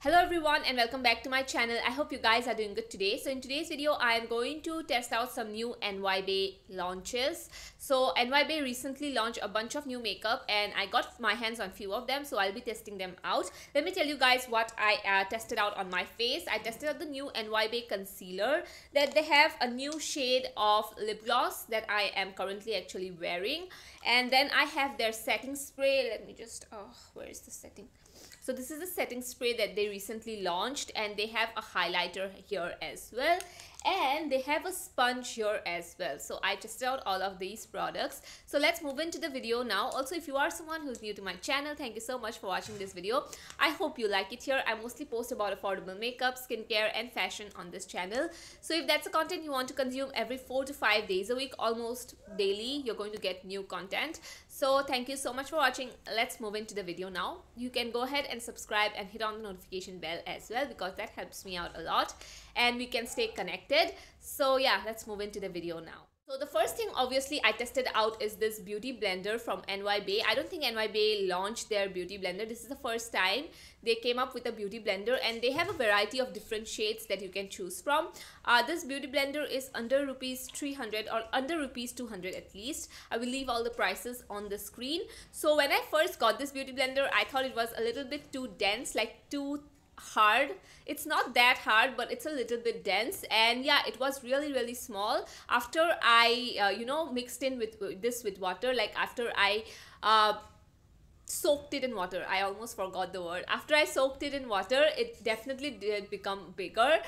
Hello everyone and welcome back to my channel. I hope you guys are doing good today. So in today's video, I am going to test out some new NY Bae launches. So NY Bae recently launched a bunch of new makeup and I got my hands on few of them. So I'll be testing them out. Let me tell you guys what I tested out on my face. I tested out the new NY Bae concealer. That they have a new shade of lip gloss that I am currently actually wearing. And then I have their setting spray. Let me just, where is the setting? So this is a setting spray that they recently launched and they have a highlighter here as well. And they have a sponge here as well. So I tested out all of these products. So let's move into the video now. Also, if you are someone who's new to my channel, thank you so much for watching this video. I hope you like it here. I mostly post about affordable makeup, skincare and fashion on this channel. So if that's the content you want to consume every 4 to 5 days a week, almost daily, you're going to get new content. So thank you so much for watching. Let's move into the video now. You can go ahead and subscribe and hit on the notification bell as well because that helps me out a lot and we can stay connected. So yeah, let's move into the video now. So the first thing obviously I tested out is this beauty blender from NY Bae. I don't think NY Bae launched their beauty blender. This is the first time they came up with a beauty blender and they have a variety of different shades that you can choose from. This beauty blender is under rupees 300 or under rupees 200 at least. I will leave all the prices on the screen. So when I first got this beauty blender, I thought it was a little bit too dense, like too hard. It's not that hard, but it's a little bit dense, and yeah, it was really small. After I mixed in with this with water, like after I soaked it in water, I almost forgot the word. After I soaked it in water, it definitely did become bigger.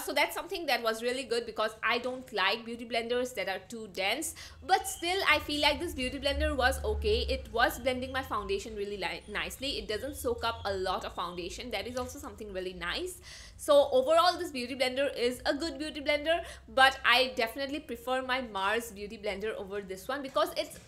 So that's something that was really good because I don't like beauty blenders that are too dense. But still, I feel like this beauty blender was okay. It was blending my foundation really nicely. It doesn't soak up a lot of foundation. That is also something really nice. So overall, this beauty blender is a good beauty blender, but I definitely prefer my Mars beauty blender over this one because it's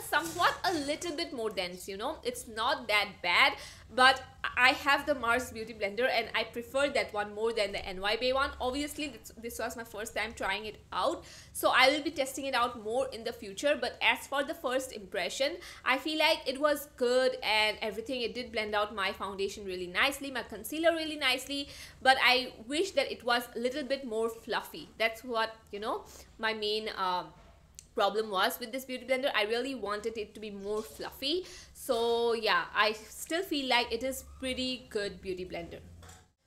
somewhat a little bit more dense, you know. It's not that bad, but I have the Mars beauty blender and I prefer that one more than the NY Bae one. Obviously, this was my first time trying it out, so I will be testing it out more in the future. But as for the first impression, I feel like it was good and everything. It did blend out my foundation really nicely, my concealer really nicely, but I wish that it was a little bit more fluffy. That's what, you know, my main problem was with this beauty blender. I really wanted it to be more fluffy. So yeah, I still feel like it is pretty good beauty blender.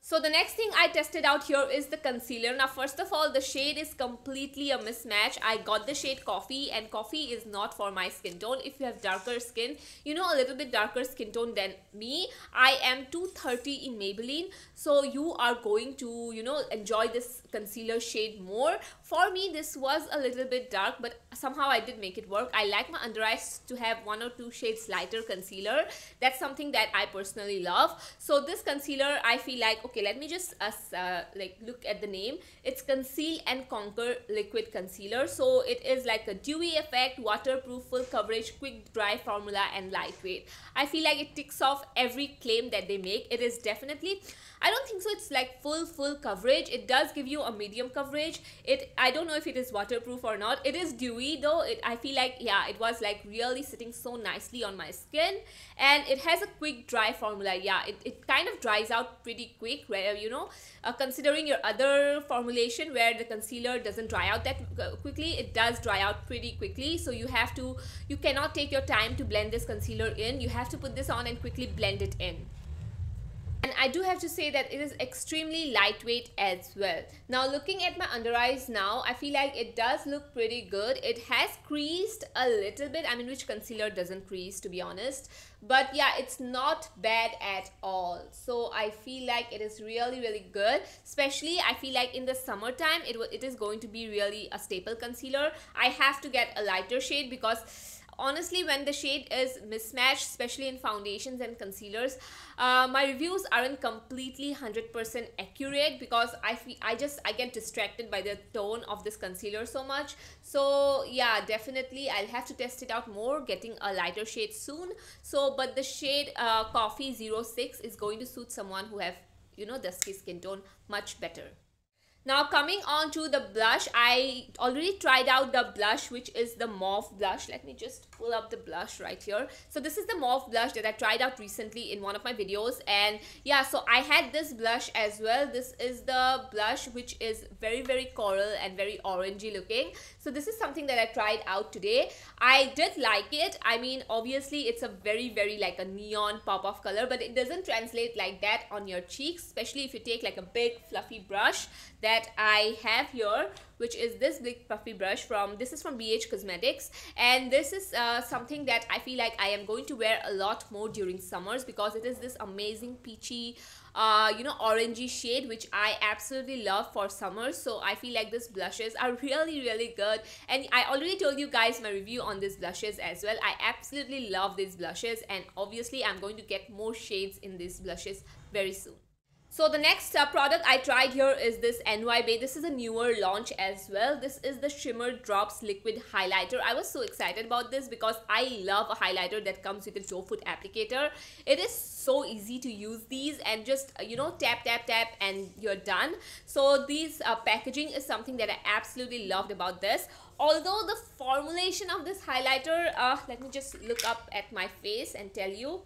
So the next thing I tested out here is the concealer. Now first of all, the shade is completely a mismatch. I got the shade Coffee and Coffee is not for my skin tone. If you have darker skin, you know, a little bit darker skin tone than me. I am 230 in Maybelline, so you are going to, you know, enjoy this concealer shade more. For me, this was a little bit dark, but somehow I did make it work. I like my under eyes to have 1 or 2 shades lighter concealer. That's something that I personally love. So this concealer, I feel like, okay, let me just like look at the name. It's Conceal and Conquer Liquid Concealer. So it is like a dewy effect, waterproof, full coverage, quick dry formula and lightweight. I feel like it ticks off every claim that they make. It is definitely, I don't think so it's like full coverage. It does give you a medium coverage. I don't know if it is waterproof or not. It is dewy though. I feel like, yeah, it was like really sitting so nicely on my skin, and it has a quick dry formula. Yeah, it kind of dries out pretty quick, where, you know, considering your other formulation where the concealer doesn't dry out that quickly, it does dry out pretty quickly. So you cannot take your time to blend this concealer in. You have to put this on and quickly blend it in. And I do have to say that it is extremely lightweight as well. Now looking at my under eyes now, I feel like it does look pretty good. It has creased a little bit. I mean, which concealer doesn't crease, to be honest? But yeah, it's not bad at all. So I feel like it is really good. Especially I feel like in the summertime, it is going to be really a staple concealer. I have to get a lighter shade because honestly, when the shade is mismatched, especially in foundations and concealers, my reviews aren't completely 100% accurate because I get distracted by the tone of this concealer so much. So yeah, definitely I'll have to test it out more, getting a lighter shade soon. So but the shade Coffee 06 is going to suit someone who have, you know, dusky skin tone much better. Now coming on to the blush, I already tried out the blush, which is the mauve blush. Let me just pull up the blush right here. So this is the mauve blush that I tried out recently in one of my videos, and yeah, so I had this blush as well. This is the blush which is very coral and very orangey looking. So this is something that I tried out today. I did like it. I mean, obviously it's a very like a neon pop of color, but it doesn't translate like that on your cheeks, especially if you take like a big fluffy brush that I have here, which is this big puffy brush from, this is from BH Cosmetics, and this is something that I feel like I am going to wear a lot more during summers because it is this amazing peachy you know, orangey shade, which I absolutely love for summer. So I feel like these blushes are really good, and I already told you guys my review on these blushes as well. I absolutely love these blushes, and obviously I'm going to get more shades in these blushes very soon. So the next product I tried here is this NY Bae. This is a newer launch as well. This is the Shimmer Drops Liquid Highlighter. I was so excited about this because I love a highlighter that comes with a doe foot applicator. It is so easy to use these, and just you know, tap and you're done. So these packaging is something that I absolutely loved about this. Although the formulation of this highlighter, let me just look up at my face and tell you,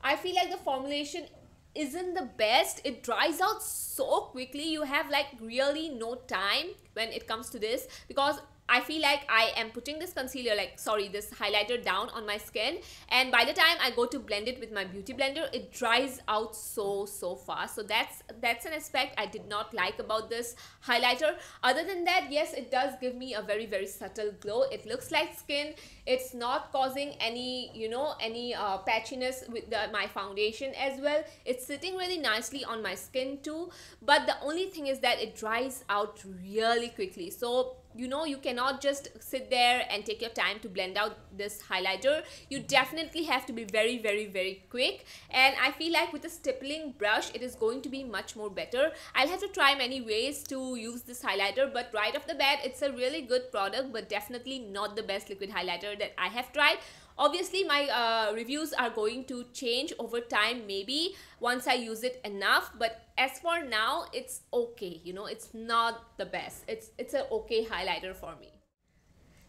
I feel like the formulation isn't the best. It dries out so quickly. You have like really no time when it comes to this, because I feel like I am putting this concealer, like sorry, this highlighter down on my skin, and by the time I go to blend it with my beauty blender, it dries out so fast. So that's an aspect I did not like about this highlighter. Other than that, yes, it does give me a very subtle glow. It looks like skin. It's not causing any, you know, any patchiness with my foundation as well. It's sitting really nicely on my skin too, but the only thing is that it dries out really quickly. So you know, you cannot just sit there and take your time to blend out this highlighter. You definitely have to be very quick, and I feel like with a stippling brush it is going to be much more better. I'll have to try many ways to use this highlighter, but right off the bat it's a really good product, but definitely not the best liquid highlighter that I have tried. Obviously my reviews are going to change over time, maybe once I use it enough, but as for now it's okay. You know, it's not the best. It's an okay highlighter for me.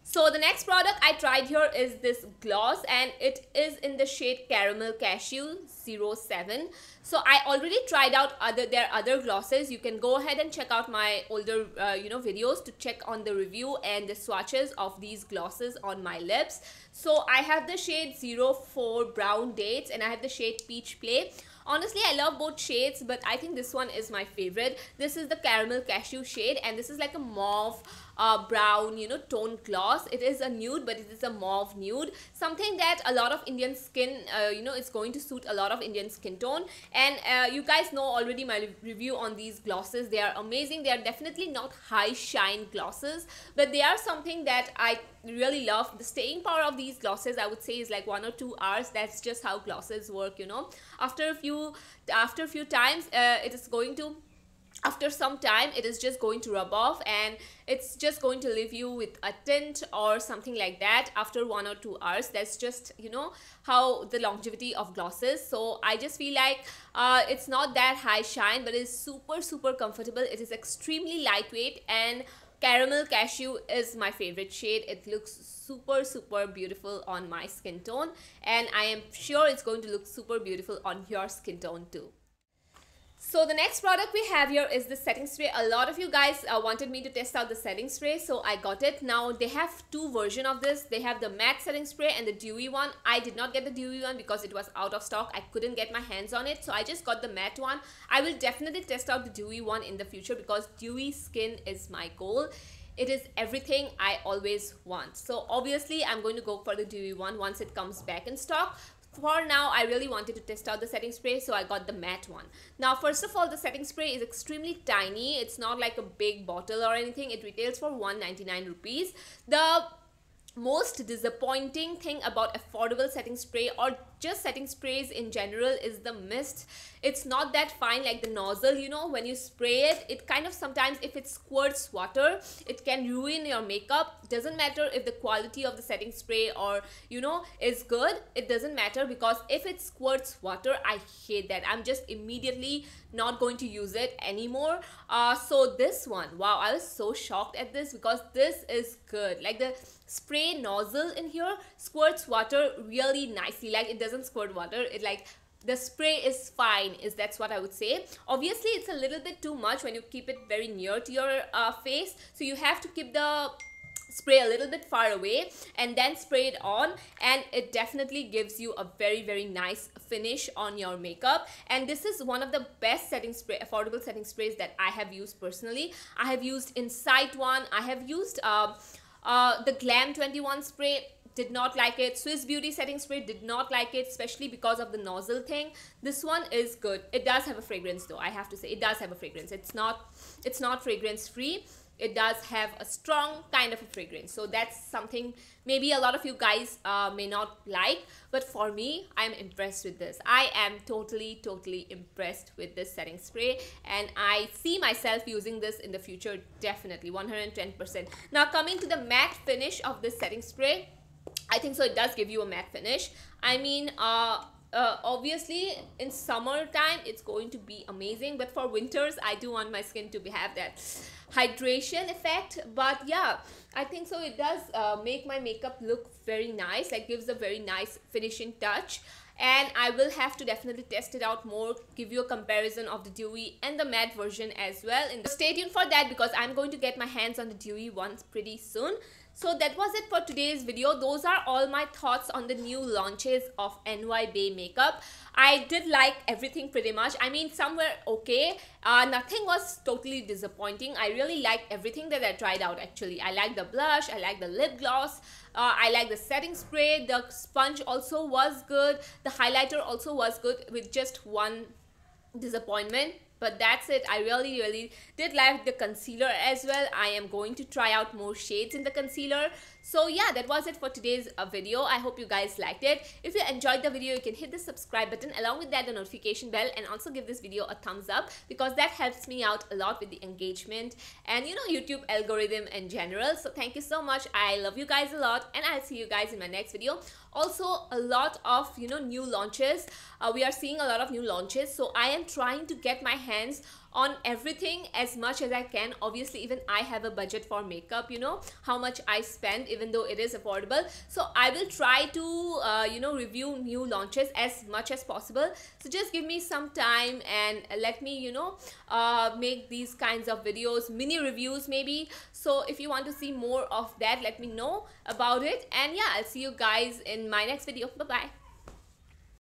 So the next product I tried here is this gloss, and it is in the shade Caramel Cashew 07. So I already tried out their other glosses. You can go ahead and check out my older you know, videos to check on the review and the swatches of these glosses on my lips. So I have the shade 04 Brown Dates, and I have the shade Peach Play. Honestly, I love both shades, but I think this one is my favorite. This is the Caramel Cashew shade, and this is like a mauve brown, you know, tone gloss. It is a nude, but it is a mauve nude, something that a lot of Indian skin, you know, it's going to suit a lot of Indian skin tone. And you guys know already my review on these glosses. They are amazing. They are definitely not high shine glosses, but they are something that I really love. The staying power of these glosses, I would say, is like 1 or 2 hours. That's just how glosses work, you know. After a few times, it is going to, after some time, it is just going to rub off, and it's just going to leave you with a tint or something like that after 1 or 2 hours. That's just, you know, how the longevity of glosses. So I just feel like it's not that high shine, but it's super comfortable. It is extremely lightweight, and Caramel Cashew is my favorite shade. It looks super beautiful on my skin tone, and I am sure it's going to look super beautiful on your skin tone too. So the next product we have here is the setting spray. A lot of you guys wanted me to test out the setting spray, so I got it. Now they have 2 versions of this. They have the matte setting spray and the dewy one. I did not get the dewy one because it was out of stock. I couldn't get my hands on it, so I just got the matte one. I will definitely test out the dewy one in the future because dewy skin is my goal. It is everything I always want. So obviously I'm going to go for the dewy one once it comes back in stock. For now, I really wanted to test out the setting spray, so I got the matte one. Now, first of all, the setting spray is extremely tiny. It's not like a big bottle or anything. It retails for 199 rupees. The most disappointing thing about affordable setting spray, or just setting sprays in general is the mist. It's not that fine like the nozzle, you know, when you spray it, it kind of sometimes if it squirts water, it can ruin your makeup. Doesn't matter if the quality of the setting spray or, you know, is good. It doesn't matter, because if it squirts water, I hate that. I'm just immediately not going to use it anymore. So this one, wow, I was so shocked at this, because this is good. Like the spray nozzle in here squirts water really nicely. Like it doesn't squirt water, it like the spray is fine, that's what I would say. Obviously it's a little bit too much when you keep it very near to your face, so you have to keep the spray a little bit far away and then spray it on, and it definitely gives you a very nice finish on your makeup. And this is one of the best setting spray, affordable setting sprays that I have used personally. I have used Insight one, I have used the Glam 21 spray, did not like it. Swiss Beauty setting spray, did not like it, especially because of the nozzle thing. This one is good. It does have a fragrance though, I have to say. It does have a fragrance. It's not fragrance free. It does have a strong kind of a fragrance. So that's something maybe a lot of you guys may not like, but for me, I'm impressed with this. I am totally impressed with this setting spray, and I see myself using this in the future, definitely 110%. Now coming to the matte finish of this setting spray, I think so it does give you a matte finish. I mean, obviously in summertime it's going to be amazing, but for winters I do want my skin to have that hydration effect. But yeah, I think so it does make my makeup look very nice, like gives a very nice finishing touch. And I will have to definitely test it out more, give you a comparison of the dewy and the matte version as well. And stay tuned for that, because I'm going to get my hands on the dewy ones pretty soon. So that was it for today's video. Those are all my thoughts on the new launches of NY Bae makeup. I did like everything pretty much. I mean, some were okay. Nothing was totally disappointing. I really liked everything that I tried out actually. I like the blush, I like the lip gloss, I like the setting spray, the sponge also was good, the highlighter also was good, with just one disappointment. But that's it. I really did like the concealer as well. I am going to try out more shades in the concealer. So yeah, that was it for today's video. I hope you guys liked it. If you enjoyed the video, you can hit the subscribe button, along with that the notification bell, and also give this video a thumbs up, because that helps me out a lot with the engagement and, you know, YouTube algorithm in general. So thank you so much. I love you guys a lot, and I'll see you guys in my next video. Also, a lot of, you know, new launches. We are seeing a lot of new launches, so I am trying to get my hands on everything as much as I can. Obviously, even I have a budget for makeup, you know, how much I spend, even though it is affordable. So I will try to, you know, review new launches as much as possible. So just give me some time and let me, you know, make these kinds of videos, mini reviews maybe. So if you want to see more of that, let me know about it. And yeah, I'll see you guys in my next video. Bye-bye.